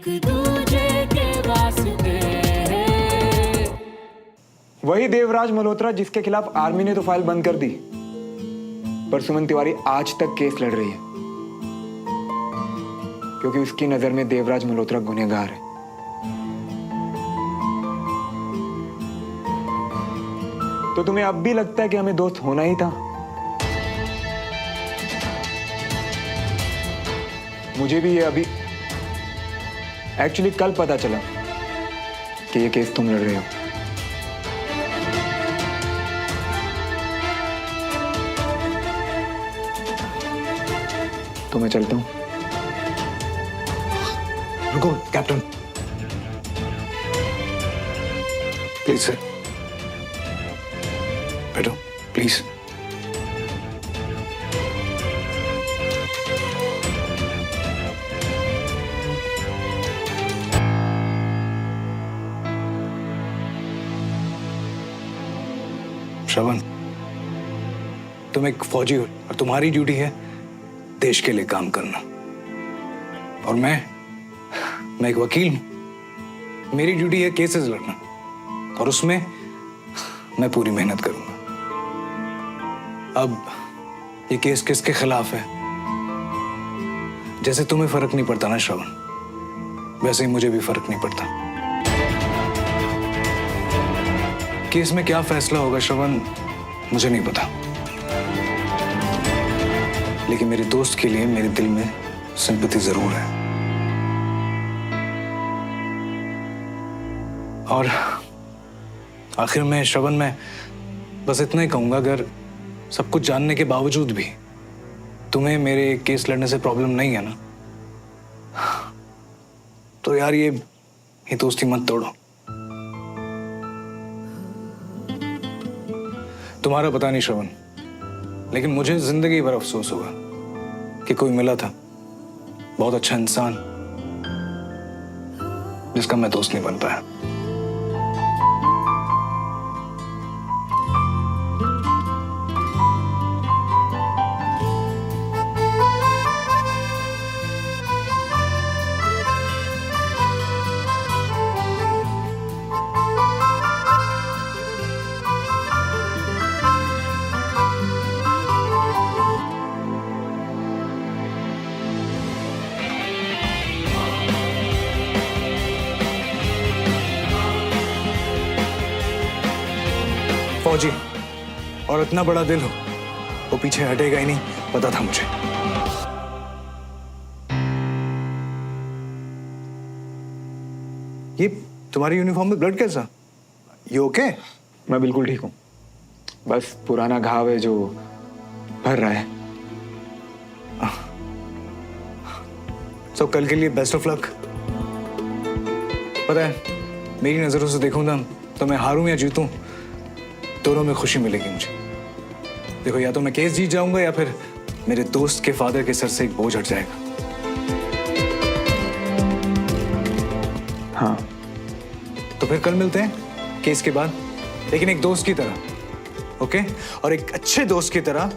एक दूजे के वास्ते। वही देवराज मल्होत्रा जिसके खिलाफ आर्मी ने तो फाइल बंद कर दी, पर सुमन तिवारी आज तक केस लड़ रही है क्योंकि उसकी नजर में देवराज मल्होत्रा गुनहगार है। तो तुम्हें अब भी लगता है कि हमें दोस्त होना ही था? मुझे भी ये अभी एक्चुअली कल पता चला कि ये केस तुम लड़ रहे हो। तो मैं चलता हूं। रुको कैप्टन, प्लीज सर, बैठो प्लीज। श्रवण, तुम एक फौजी हो और तुम्हारी ड्यूटी है देश के लिए काम करना, और मैं एक वकील हूं। मेरी ड्यूटी है केसेस लड़ना, और उसमें मैं पूरी मेहनत करूंगा। अब ये केस किसके खिलाफ है, जैसे तुम्हें फर्क नहीं पड़ता ना श्रवण, वैसे ही मुझे भी फर्क नहीं पड़ता। केस में क्या फैसला होगा श्रवण, मुझे नहीं पता, लेकिन मेरे दोस्त के लिए मेरे दिल में सिंपैथी जरूर है। और आखिर में श्रवण, मैं बस इतना ही कहूंगा, अगर सब कुछ जानने के बावजूद भी तुम्हें मेरे केस लड़ने से प्रॉब्लम नहीं है ना, तो यार ये दोस्ती मत तोड़ो। तुम्हारा पता नहीं श्रवण, लेकिन मुझे जिंदगी भर अफसोस होगा कि कोई मिला था बहुत अच्छा इंसान जिसका मैं दोस्त नहीं बन पाया। फौजी और इतना बड़ा दिल हो, वो पीछे हटेगा ही नहीं, पता था मुझे। ये तुम्हारी यूनिफॉर्म में ब्लड कैसा? You okay? मैं बिल्कुल ठीक हूं, बस पुराना घाव है जो भर रहा है। तो कल के लिए बेस्ट ऑफ लक। पता है, मेरी नजरों से देखूं ना, तो मैं हारूं या जीतूं, दोनों में खुशी मिलेगी मुझे। देखो, या तो मैं केस जीत जाऊंगा या फिर मेरे दोस्त के फादर के सर से एक बोझ हट जाएगा। हाँ, तो फिर कल मिलते हैं केस के बाद, लेकिन एक दोस्त की तरह, ओके? और एक अच्छे दोस्त की तरह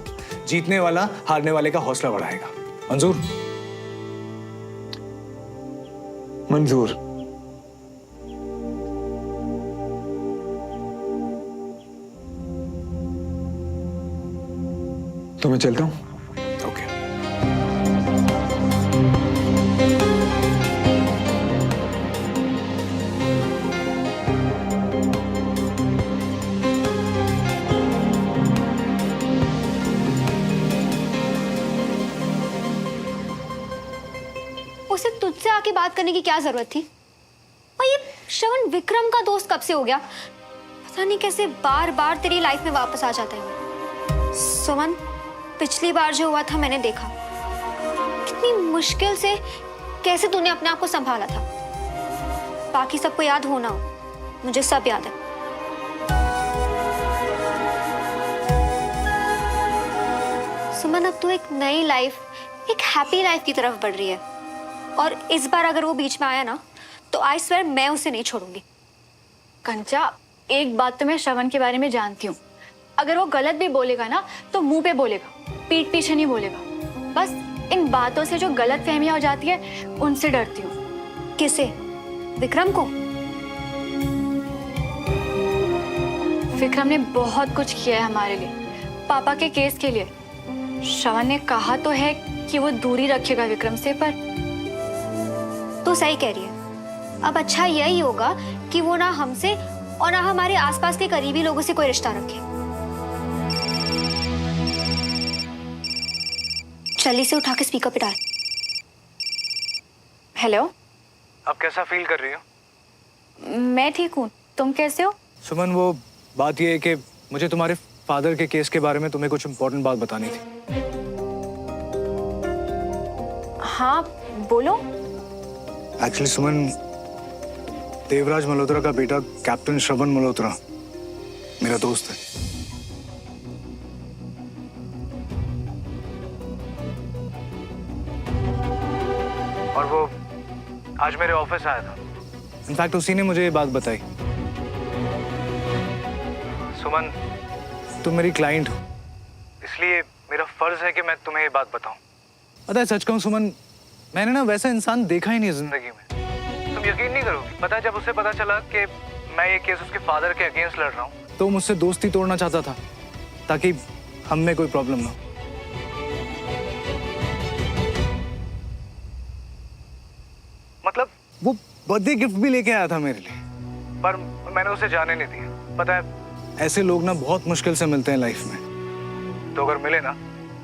जीतने वाला हारने वाले का हौसला बढ़ाएगा। मंजूर? मंजूर। तो मैं चलता हूं। ओके। उसे तुझसे आके बात करने की क्या जरूरत थी? और ये श्रवण विक्रम का दोस्त कब से हो गया? पता नहीं कैसे बार बार तेरी लाइफ में वापस आ जाता है। सुमन, पिछली बार जो हुआ था मैंने देखा, कितनी मुश्किल से कैसे तूने अपने आप को संभाला था। बाकी सबको याद हो ना हो, मुझे सब याद है। सुमन, अब तू एक नई लाइफ, एक हैप्पी लाइफ की तरफ बढ़ रही है, और इस बार अगर वो बीच में आया ना, तो आई स्वेयर मैं उसे नहीं छोड़ूंगी। कंचा, एक बात तो मैं श्रवण के बारे में जानती हूँ, अगर वो गलत भी बोलेगा ना तो मुंह पे बोलेगा, पीठ पीछे नहीं बोलेगा। बस इन बातों से जो गलत फहमियां हो जाती है उनसे डरती हूँ। किसे? विक्रम को? विक्रम ने बहुत कुछ किया है हमारे लिए, पापा के केस के लिए। श्रवण ने कहा तो है कि वो दूरी रखेगा विक्रम से, पर तो सही कह रही है। अब अच्छा यही होगा कि वो ना हमसे और ना हमारे आसपास के करीबी लोगों से कोई रिश्ता रखे। चल इसे उठा के स्पीकर पे डाल। हेलो, अब कैसा फील कर रही हो? मैं ठीक हूँ, तुम कैसे हो? सुमन, वो बात ये है कि मुझे तुम्हारे फादर के केस के बारे में तुम्हें कुछ इम्पोर्टेंट बात बतानी थी। हाँ बोलो। एक्चुअली सुमन, देवराज मल्होत्रा का बेटा कैप्टन श्रवण मल्होत्रा मेरा दोस्त है। और वो आज मेरे ऑफिस आया था। इनफैक्ट उसी ने मुझे ये बात बताई। सुमन, तुम मेरी क्लाइंट हो, इसलिए मेरा फर्ज है कि मैं तुम्हें ये बात बताऊं। पता है, सच कहूं सुमन, मैंने ना वैसा इंसान देखा ही नहीं जिंदगी में। तुम यकीन नहीं करोगी, पता है जब उसे पता चला कि मैं ये केस उसके फादर के अगेंस्ट लड़ रहा हूँ, तो मुझसे दोस्ती तोड़ना चाहता था ताकि हम में कोई प्रॉब्लम ना हो। मतलब वो बर्थडे गिफ्ट भी लेके आया था मेरे लिए, पर मैंने उसे जाने नहीं दिया। पता है, ऐसे लोग ना बहुत मुश्किल से मिलते हैं लाइफ में, तो अगर मिले ना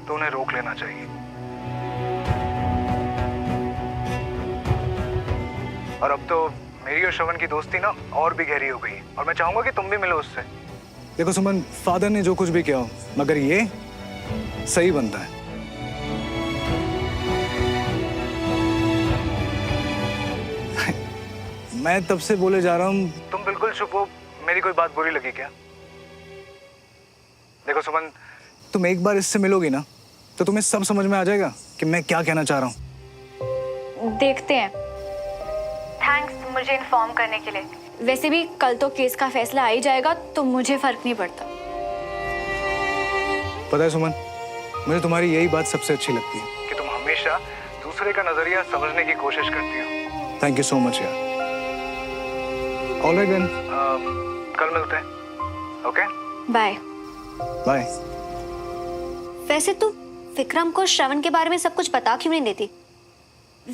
तो उन्हें रोक लेना चाहिए। और अब तो मेरी और श्रवण की दोस्ती ना और भी गहरी हो गई है, और मैं चाहूंगा कि तुम भी मिलो उससे। देखो सुमन, फादर ने जो कुछ भी किया हो, मगर ये सही बनता है। मैं तब से बोले जा रहा हूँ, तुम बिल्कुल चुप हो। मेरी कोई बात बुरी लगी क्या? देखो सुमन, तुम एक बार इससे मिलोगी ना तो तुम्हें सब समझ में आ जाएगा कि मैं क्या कहना चाह रहा हूँ। देखते हैं। थैंक्स मुझे इन्फॉर्म करने के लिए। वैसे भी कल तो केस का फैसला आ ही जाएगा, तो मुझे फर्क नहीं पड़ता। पता है सुमन, मुझे तुम्हारी यही बात सबसे अच्छी लगती है कि तुम हमेशा दूसरे का नजरिया समझने की कोशिश करती हो। थैंक यू सो मच यार। ऑलराइट देन, कल मिलते हैं। Okay, bye. बाय। वैसे तू विक्रम को श्रवण के बारे में सब कुछ बता क्यों नहीं देती?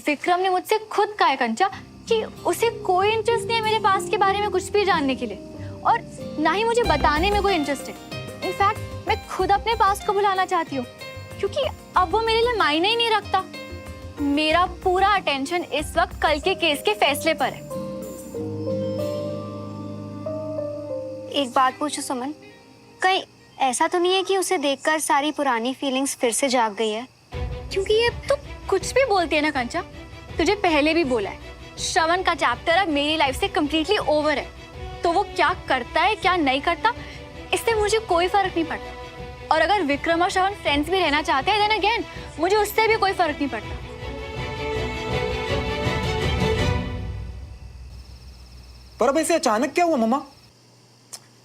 विक्रम ने मुझसे खुद कहा है कंचा कि उसे कोई इंटरेस्ट नहीं है मेरे पास के बारे में कुछ भी जानने के लिए, और ना ही मुझे बताने में कोई इंटरेस्ट है। इनफैक्ट मैं खुद अपने पास को बुलाना चाहती हूँ, क्योंकि अब वो मेरे लिए मायने ही नहीं रखता। मेरा पूरा अटेंशन इस वक्त कल के केस के फैसले पर है। एक बात पूछो सुमन, कहीं ऐसा तो नहीं है कि उसे देखकर सारी पुरानी फीलिंग्स फिर से जाग गई है? क्योंकि ये तो कुछ भी बोलती है ना कंचा, तुझे पहले भी बोला है, श्रवण का चैप्टर अब मेरी लाइफ से कंप्लीटली ओवर है। तो वो क्या करता है क्या नहीं करता, इससे मुझे कोई फर्क नहीं पड़ता। और अगर विक्रम और श्रवण फ्रेंड्स भी रहना चाहते हैं, देन अगेन मुझे उससे भी कोई फर्क नहीं पड़ता। पर अब ऐसे अचानक क्या हुआ मम्मा?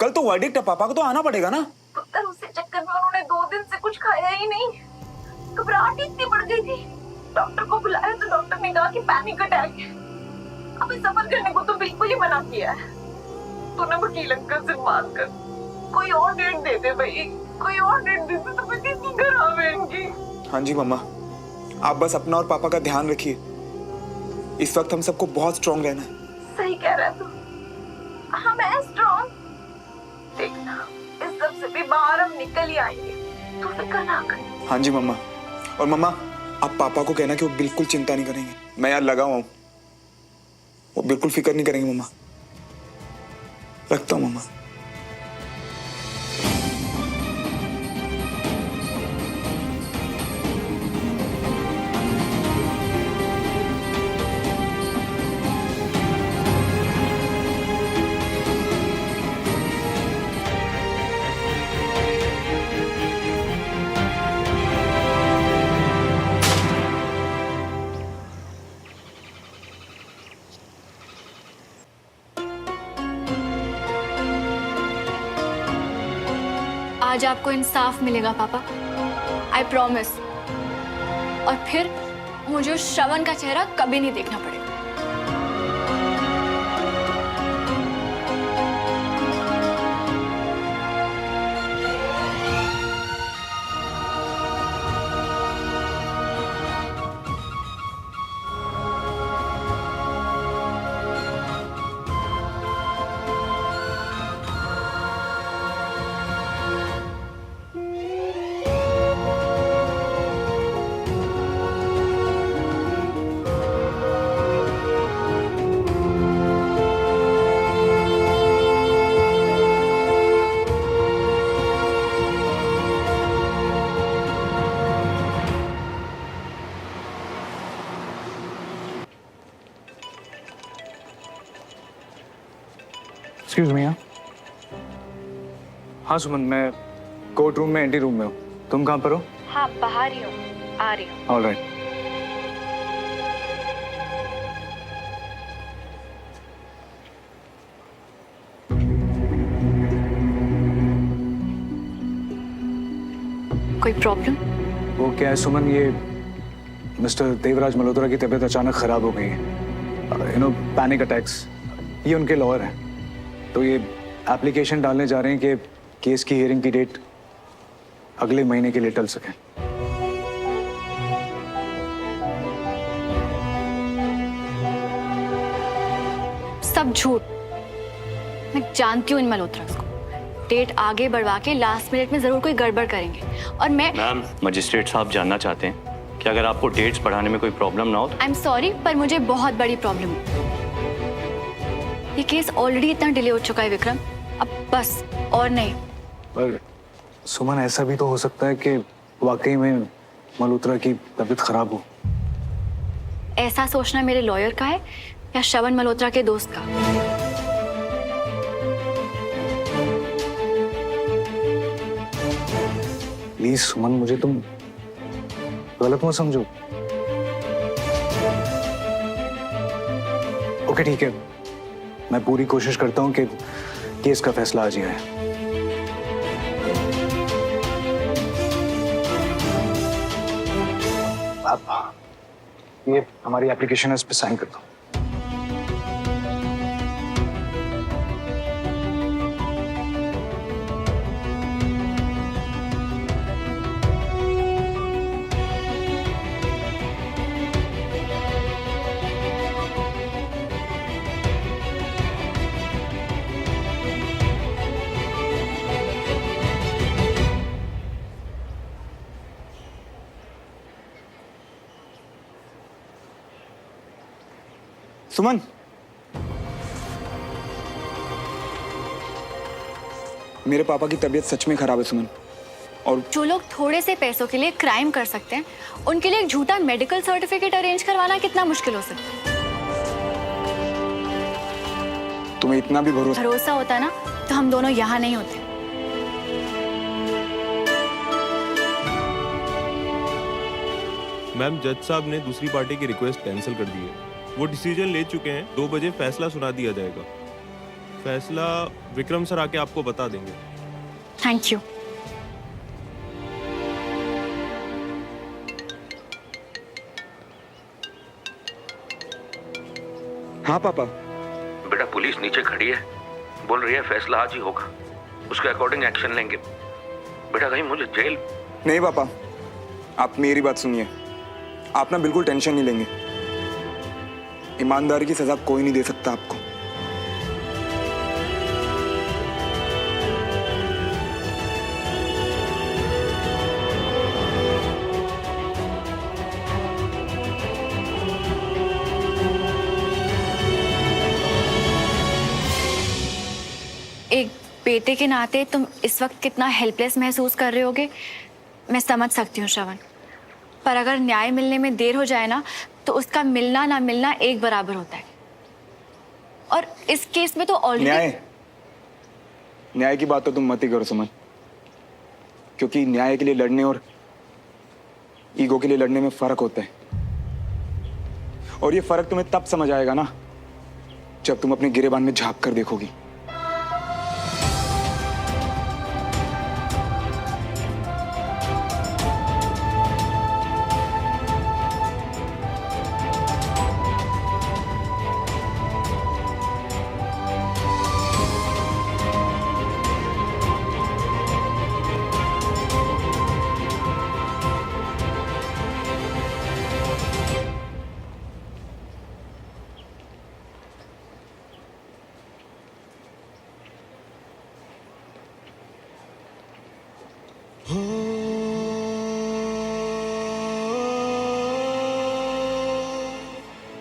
कल तो वर्डिक्ट है, पापा को तो आना पड़ेगा ना। पुत्र, उसी चक्कर में उन्होंने 2 दिन से कुछ खाया ही नहीं। घबराहट इतनी बढ़ गई थी, डॉक्टर को बुलाया तो डॉक्टर ने कहा कि पैनिक अटैक है। अभी सफर करने को तो बिल्कुल ही मना किया है। तो ना वकील अंकल से बात कर, कोई और डेट दे दे भाई, कोई और डेट दे दे तो मैं कितनी खराब है इनकी। हाँ जी मम्मा, आप बस अपना और पापा का ध्यान रखिए। इस वक्त हम सबको बहुत स्ट्रॉन्ग रहना है। सही कह रहा है तू। हाँ मैं स्ट्रॉन्ग, देखना इस सब से भी बाहर हम निकल ही आएंगे, तू फिक्र ना कर। हाँ जी मम्मा। और मम्मा, आप पापा को कहना कि वो बिल्कुल चिंता नहीं करेंगे। मैं यार लगा हुआ हूँ, वो बिल्कुल फिक्र नहीं करेंगे मम्मा। रखता हूँ मम्मा। आज आपको इंसाफ मिलेगा पापा, आई प्रॉमिस। और फिर मुझे उस श्रवण का चेहरा कभी नहीं देखना पड़ेगा। Excuse me. हाँ सुमन, मैं कोर्ट रूम में एंटी रूम में हूँ। तुम कहाँ पर हो? हाँ बाहर ही हूँ, आ रही हूँ। All right. कोई प्रॉब्लम? वो क्या है सुमन, ये मिस्टर देवराज मल्होत्रा की तबीयत अचानक खराब हो गई है। Panic attacks. ये उनके लॉयर हैं, तो ये एप्लीकेशन डालने जा रहे हैं कि केस की हियरिंग की डेट अगले महीने के लिए टल सके। सब झूठ। मैं जानती हूँ इन मल्होत्रास को। डेट आगे बढ़वा के लास्ट मिनट में जरूर कोई गड़बड़ करेंगे और मैं। मैम, मजिस्ट्रेट साहब जानना चाहते हैं कि अगर आपको डेट्स बढ़ाने में कोई प्रॉब्लम ना हो तो। आई एम सॉरी, पर मुझे बहुत बड़ी प्रॉब्लम है। ये केस ऑलरेडी इतना डिले हो चुका है विक्रम, अब बस और नहीं। पर सुमन, ऐसा भी तो हो सकता है कि वाकई में मल्होत्रा की तबीयत खराब हो। ऐसा सोचना मेरे लॉयर का है या श्रवण मल्होत्रा के दोस्त का? प्लीज सुमन, मुझे तुम गलत मत समझो। ओके ठीक है, मैं पूरी कोशिश करता हूँ कि केस का फैसला आज ही आए। आप ये हमारी एप्लीकेशन है, इस पे साइन कर दो। सुमन, मेरे पापा की तबीयत सच में खराब है सुमन। और जो लोग थोड़े से पैसों के लिए क्राइम कर सकते हैं, उनके लिए एक झूठा मेडिकल सर्टिफिकेट अरेंज करवाना कितना मुश्किल हो सकता है। तुम्हें इतना भी भरोसा होता ना तो हम दोनों यहाँ नहीं होते। मैम, जज साहब ने दूसरी पार्टी की रिक्वेस्ट कैंसिल कर दी है। वो डिसीजन ले चुके हैं, 2 बजे फैसला सुना दिया जाएगा। फैसला विक्रम सर आके आपको बता देंगे। Thank you. हाँ पापा। बेटा, पुलिस नीचे खड़ी है, बोल रही है फैसला आज ही होगा, उसके अकॉर्डिंग एक्शन लेंगे। बेटा कहीं मुझे जेल। नहीं पापा, आप मेरी बात सुनिए। आप ना बिल्कुल टेंशन नहीं लेंगे। ईमानदारी की सजा कोई नहीं दे सकता आपको। एक बेटे के नाते तुम इस वक्त कितना हेल्पलेस महसूस कर रहे होगे, मैं समझ सकती हूँ श्रवण। पर अगर न्याय मिलने में देर हो जाए ना, तो उसका मिलना ना मिलना एक बराबर होता है। और इस केस में तो ऑलरेडी न्याय की बात तो तुम मत ही करो सुमन, क्योंकि न्याय के लिए लड़ने और ईगो के लिए लड़ने में फर्क होता है। और ये फर्क तुम्हें तब समझ आएगा ना, जब तुम अपने गिरेबान में झांक कर देखोगी।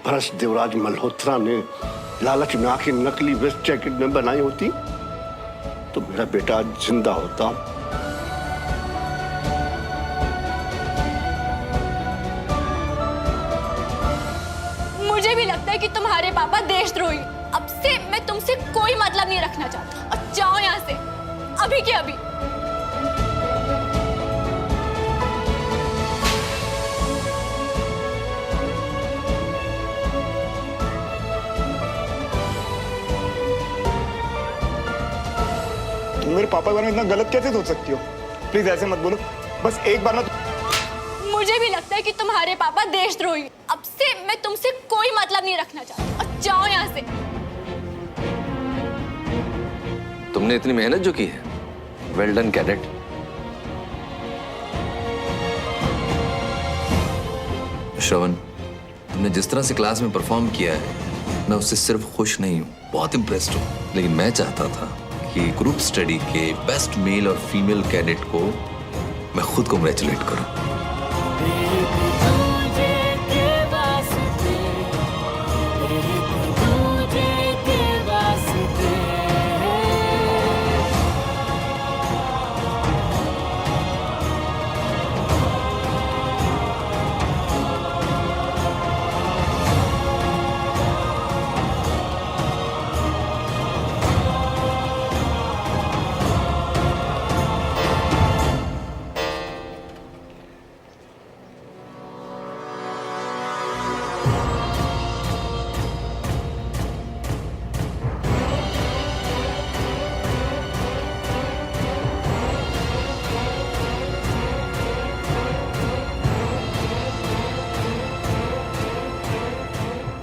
भ्रष्ट देवराज मल्होत्रा ने लालच में आके नकली वेस्ट जैकेट में बनाई होती तो मेरा बेटा आज जिंदा होता। मुझे भी लगता है कि तुम्हारे तुम्हारे पापा देशद्रोही। अब से मैं तुमसे कोई मतलब नहीं रखना चाहता और जाओ यहाँ से अभी के अभी। तुम मेरे पापा के बारे में इतना गलत कैसे सोच सकती हो? प्लीज ऐसे मत बोलो, बस एक बार ना। मुझे भी लगता है कि तुम्हारे पापा देशद्रोही। अब से मैं तुमसे कोई मतलब नहीं रखना चाहता और जाओ यहाँ से। तुमने इतनी मेहनत जो की है, वेल डन कैडेट। श्रवण, तुमने जिस तरह से क्लास में परफॉर्म किया है, मैं उससे सिर्फ खुश नहीं हूँ, बहुत इम्प्रेस्ड हूँ। लेकिन मैं चाहता था कि ग्रुप स्टडी के बेस्ट मेल और फीमेल कैडेट को मैं खुद कांग्रेचुलेट करूँ।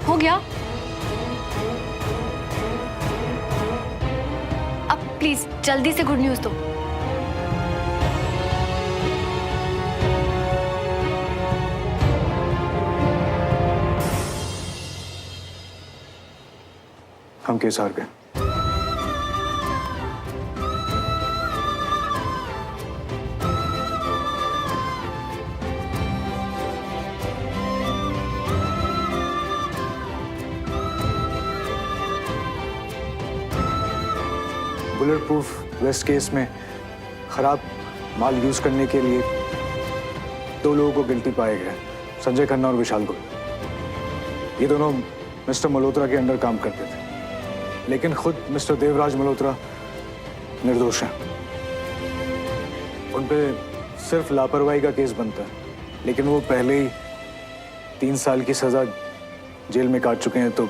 हो गया? अब प्लीज जल्दी से गुड न्यूज दो। हम केस हार गए। बुलेट प्रूफ वेस्ट केस में खराब माल यूज करने के लिए 2 लोगों को गिल्टी पाए गए, संजय खन्ना और विशाल गुप्ता। ये दोनों मिस्टर मल्होत्रा के अंडर काम करते थे, लेकिन खुद मिस्टर देवराज मल्होत्रा निर्दोष हैं। उन पे सिर्फ लापरवाही का केस बनता है, लेकिन वो पहले ही 3 साल की सजा जेल में काट चुके हैं। तो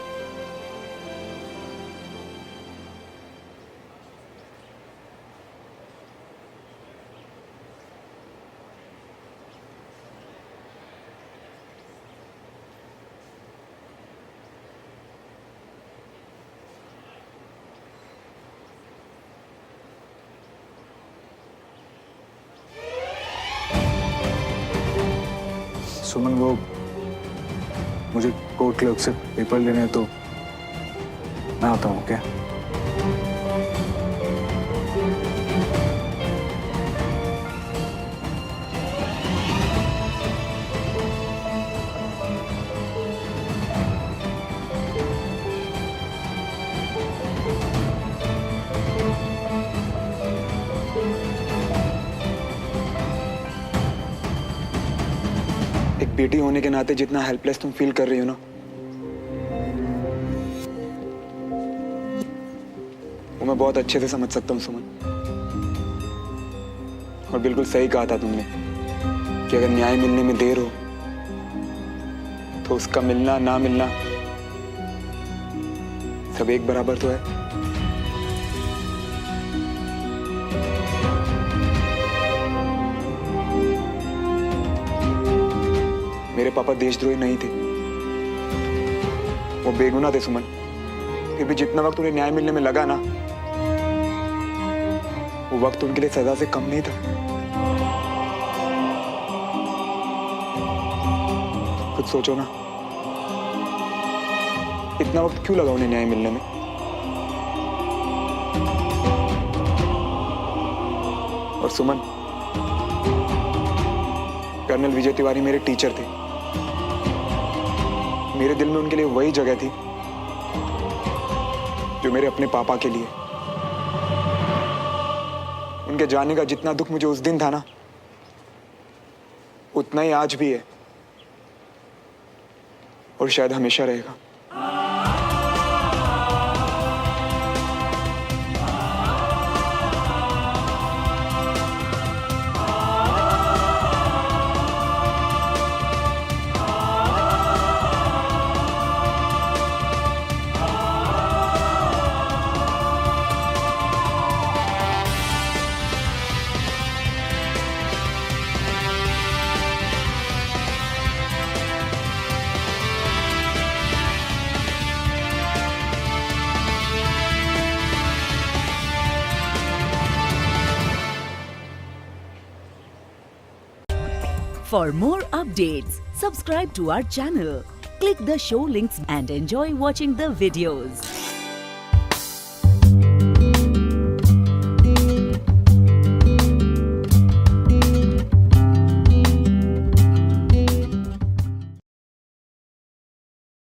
सुमन, वो मुझे कोर्ट क्लर्क से पेपर लेने हैं, तो मैं आता हूँ क्या? एक बेटी होने के नाते जितना हेल्पलेस तुम फील कर रही हो ना, वो मैं बहुत अच्छे से समझ सकता हूँ सुमन। और बिल्कुल सही कहा था तुमने कि अगर न्याय मिलने में देर हो तो उसका मिलना ना मिलना सब एक बराबर तो है। मेरे पापा देशद्रोही नहीं थे, वो बेगुनाह थे सुमन। फिर भी जितना वक्त उन्हें न्याय मिलने में लगा ना, वो वक्त उनके लिए सजा से कम नहीं था। खुद सोचो ना, इतना वक्त क्यों लगा उन्हें न्याय मिलने में? और सुमन, कर्नल विजय तिवारी मेरे टीचर थे। मेरे दिल में उनके लिए वही जगह थी जो मेरे अपने पापा के लिए। उनके जाने का जितना दुख मुझे उस दिन था ना, उतना ही आज भी है और शायद हमेशा रहेगा। For more updates, subscribe to our channel, click the show links and enjoy watching the videos.